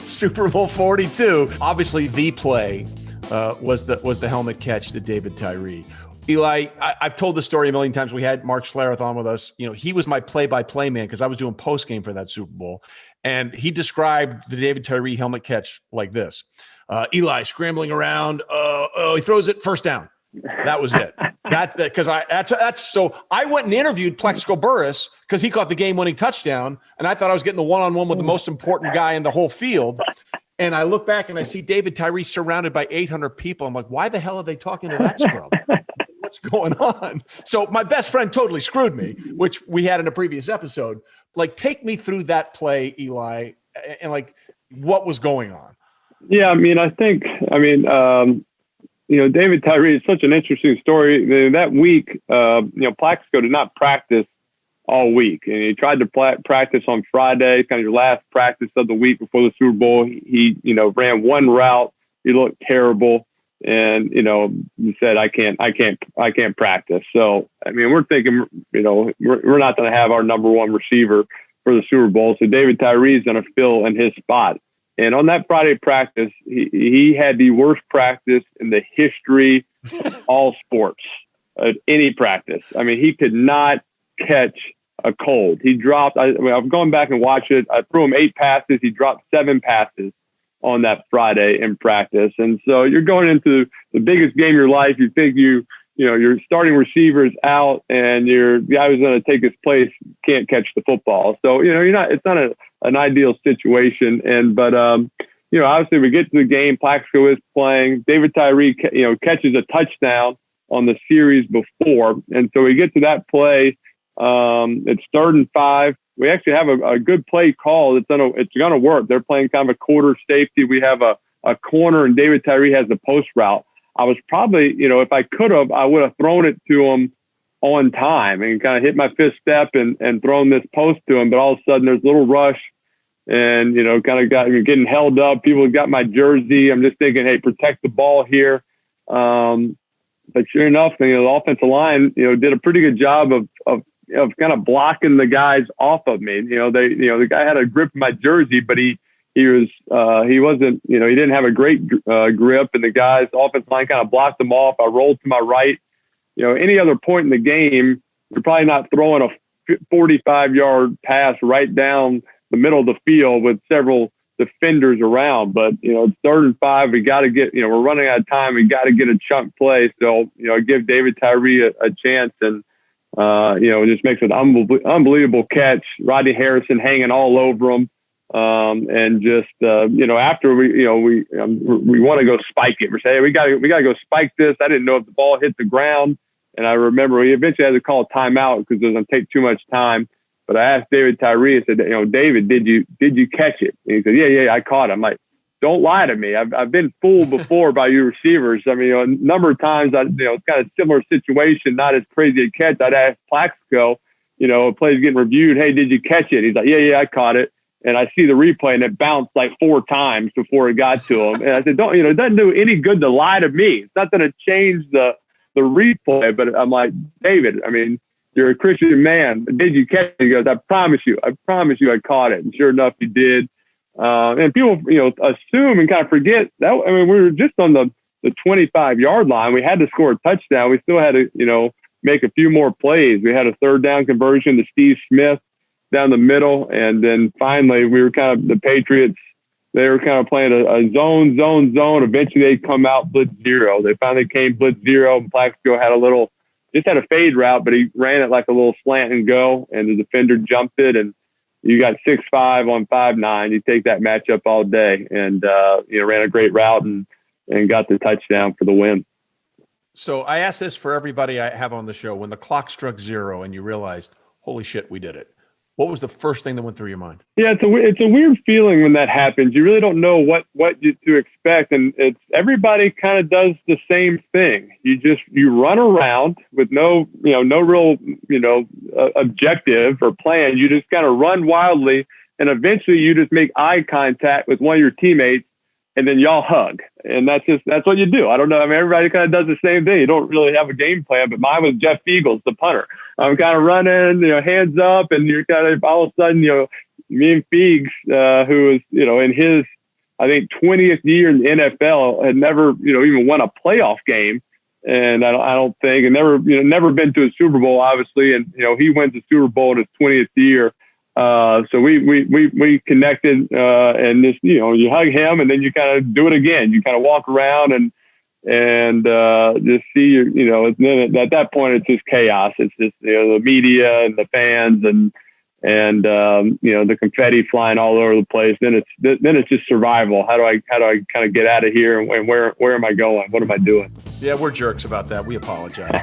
Super Bowl 42. Obviously, the play was the helmet catch to David Tyree. Eli, I've told the story a million times. We had Mark Schlereth on with us. You know, he was my play-by-play man because I was doing post-game for that Super Bowl. And he described the David Tyree helmet catch like this. Eli scrambling around. He throws it, first down. That was it. So I went and interviewed Plaxico Burress because he caught the game-winning touchdown, and I thought I was getting the one-on-one with the most important guy in the whole field. And I look back and I see David Tyree surrounded by 800 people. I'm like, why the hell are they talking to that scrub? What's going on? So my best friend totally screwed me, which we had in a previous episode. Like, take me through that play, Eli, and like what was going on. Yeah, I mean, David Tyree is such an interesting story. That week, Plaxico did not practice all week. And he tried to practice on Friday, kind of your last practice of the week before the Super Bowl. He ran one route. He looked terrible. And, he said, I can't practice. So, I mean, we're thinking, we're not going to have our number one receiver for the Super Bowl. So David Tyree is going to fill in his spot. And on that Friday practice, he had the worst practice in the history of all sports, any practice. I mean, he could not catch a cold. He dropped, I've gone back and watched it. I threw him 8 passes. He dropped 7 passes on that Friday in practice. And so you're going into the biggest game of your life. You think your starting receiver is out and your guy who's going to take his place can't catch the football. So, it's not an ideal situation. But obviously we get to the game. Plaxico is playing. David Tyree, catches a touchdown on the series before. And so we get to that play. It's 3rd and 5. We actually have a good play call. It's going to work. They're playing kind of a quarter safety. We have a corner, and David Tyree has the post route. I was probably, if I could have, I would have thrown it to him on time and kind of hit my 5th step and thrown this post to him. But all of a sudden there's a little rush and, kind of getting held up. People got my jersey. I'm just thinking, hey, protect the ball here. But sure enough, the offensive line, did a pretty good job of kind of blocking the guys off of me. The guy had a grip in my jersey, but he wasn't, he didn't have a great grip, and the guys offensive line kind of blocked them off. I rolled to my right. Any other point in the game, you're probably not throwing a 45-yard pass right down the middle of the field with several defenders around. But, it's 3rd and 5. We got to get, we're running out of time. We got to get a chunk play. So, give David Tyree a chance, and, just makes an unbelievable catch. Rodney Harrison hanging all over him. And just, after we want to go spike it. We're saying, hey, we got to go spike this. I didn't know if the ball hit the ground. And I remember we eventually had to call a timeout because it was going to take too much time. But I asked David Tyree, I said, David, did you catch it? And he said, yeah, I caught it. I'm like, don't lie to me. I've been fooled before by you receivers. I mean, a number of times, it's kind of similar situation, not as crazy a catch. I'd ask Plaxico, a play's getting reviewed. Hey, did you catch it? He's like, yeah, I caught it. And I see the replay and it bounced like 4 times before it got to him. And I said, it doesn't do any good to lie to me. It's not going to change the replay. But I'm like, David, I mean, you're a Christian man. Did you catch it? He goes, I promise you I caught it. And sure enough, he did. And people, assume and kind of forget that. I mean, we were just on the 25-yard line. We had to score a touchdown. We still had to, make a few more plays. We had a 3rd down conversion to Steve Smith down the middle. And then finally we were the Patriots, they were kind of playing a zone. Eventually they come out blitz 0. They finally came blitz 0. And Plaxico had had a fade route, but he ran it like a little slant and go, and the defender jumped it. And you got 6'5" on 5'9". You take that matchup all day, and, ran a great route and got the touchdown for the win. So I asked this for everybody I have on the show. When the clock struck 0 and you realized, holy shit, we did it, what was the first thing that went through your mind? Yeah, it's a weird feeling when that happens. You really don't know what to expect, and it's everybody kind of does the same thing. You run around with no real objective or plan. You just kind of run wildly, and eventually you just make eye contact with one of your teammates, and then y'all hug, and that's what you do. I don't know. I mean, everybody kind of does the same thing. You don't really have a game plan, but mine was Jeff Eagles, the punter. I'm kind of running, hands up, and you're kind of all of a sudden, me and Feegs, who was, in his I think 20th year in the NFL, had never, even won a playoff game. And I don't think, and never been to a Super Bowl, obviously. And, he wins the Super Bowl in his 20th year. So we connected, and just, you hug him, and then you kind of do it again. You kind of walk around and just see and then at that point, it's just chaos. It's just, the media and the fans and the confetti flying all over the place. Then it's just survival. How do I kind of get out of here, and where am I going? What am I doing? Yeah, we're jerks about that. We apologize.